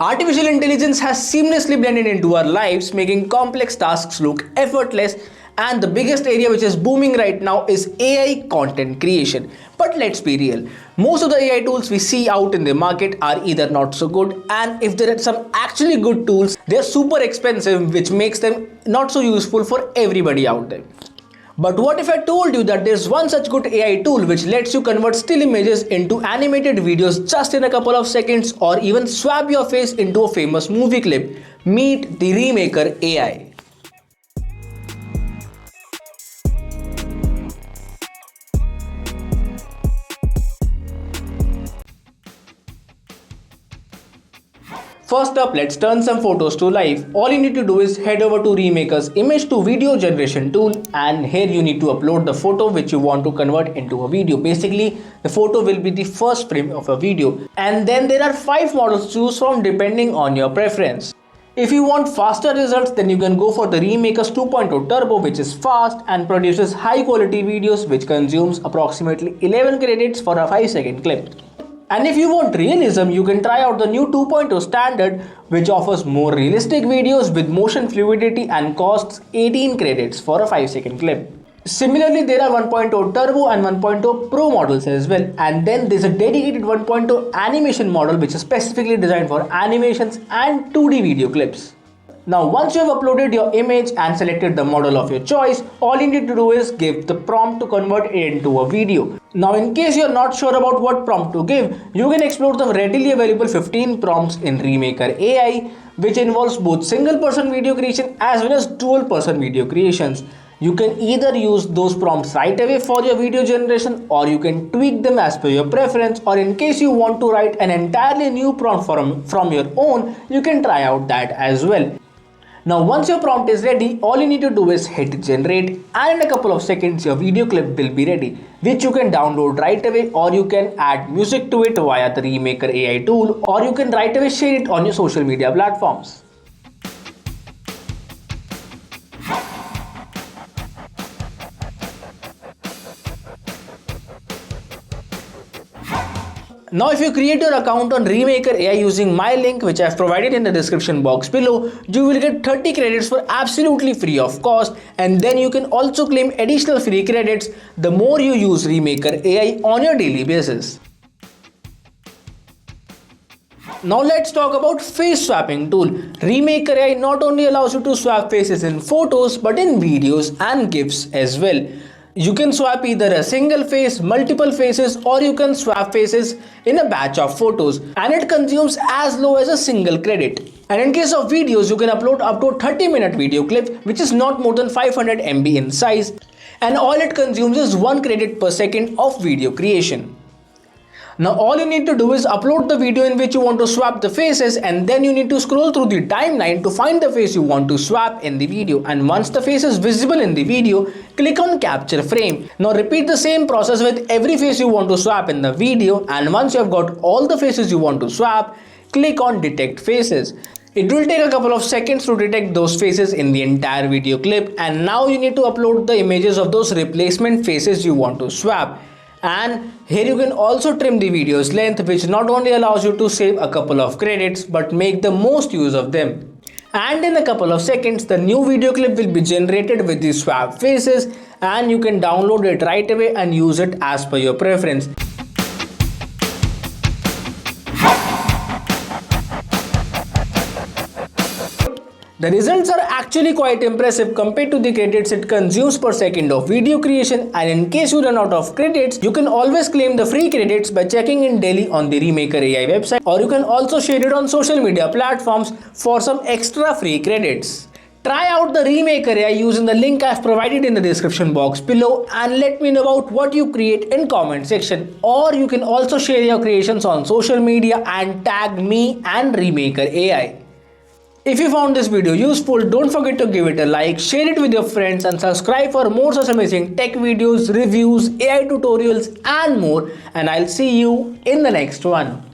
Artificial intelligence has seamlessly blended into our lives, making complex tasks look effortless. And the biggest area which is booming right now is AI content creation. But let's be real, most of the AI tools we see out in the market are either not so good, and if there are some actually good tools, they're super expensive, which makes them not so useful for everybody out there. But what if I told you that there's one such good AI tool which lets you convert still images into animated videos just in a couple of seconds, or even swap your face into a famous movie clip? Meet the Remaker AI. First up, let's turn some photos to life. All you need to do is head over to Remaker's image to video generation tool, and here you need to upload the photo which you want to convert into a video. Basically, the photo will be the first frame of a video, and then there are 5 models to choose from depending on your preference. If you want faster results, then you can go for the Remaker's 2.0 Turbo, which is fast and produces high quality videos which consumes approximately 11 credits for a 5-second clip. And if you want realism, you can try out the new 2.0 standard, which offers more realistic videos with motion fluidity and costs 18 credits for a 5-second clip. Similarly, there are 1.0 Turbo and 1.0 Pro models as well, and then there's a dedicated 1.0 animation model which is specifically designed for animations and 2D video clips. Now, once you have uploaded your image and selected the model of your choice, all you need to do is give the prompt to convert it into a video. Now, in case you're not sure about what prompt to give, you can explore the readily available 15 prompts in Remaker AI, which involves both single-person video creation as well as dual-person video creations. You can either use those prompts right away for your video generation, or you can tweak them as per your preference, or in case you want to write an entirely new prompt from your own, you can try out that as well. Now, once your prompt is ready, all you need to do is hit generate, and in a couple of seconds your video clip will be ready, which you can download right away, or you can add music to it via the Remaker AI tool, or you can right away share it on your social media platforms. Now, if you create your account on Remaker AI using my link, which I have provided in the description box below, you will get 30 credits for absolutely free of cost, and then you can also claim additional free credits the more you use Remaker AI on your daily basis. Now let's talk about face swapping tool. Remaker AI not only allows you to swap faces in photos but in videos and GIFs as well. You can swap either a single face, multiple faces, or you can swap faces in a batch of photos, and it consumes as low as a single credit. And in case of videos, you can upload up to a 30-minute video clip which is not more than 500 MB in size, and all it consumes is 1 credit per second of video creation. Now, all you need to do is upload the video in which you want to swap the faces, and then you need to scroll through the timeline to find the face you want to swap in the video. And once the face is visible in the video, click on capture frame. Now repeat the same process with every face you want to swap in the video, and once you have got all the faces you want to swap, click on detect faces. It will take a couple of seconds to detect those faces in the entire video clip, and now you need to upload the images of those replacement faces you want to swap. And here you can also trim the video's length, which not only allows you to save a couple of credits but make the most use of them. And in a couple of seconds, the new video clip will be generated with the swap faces, and you can download it right away and use it as per your preference. The results are actually quite impressive compared to the credits it consumes per second of video creation, and in case you run out of credits, you can always claim the free credits by checking in daily on the Remaker AI website, or you can also share it on social media platforms for some extra free credits. Try out the Remaker AI using the link I've provided in the description box below, and let me know about what you create in comment section, or you can also share your creations on social media and tag me and Remaker AI. If you found this video useful, don't forget to give it a like, share it with your friends, and subscribe for more such amazing tech videos, reviews, AI tutorials and more, and I'll see you in the next one.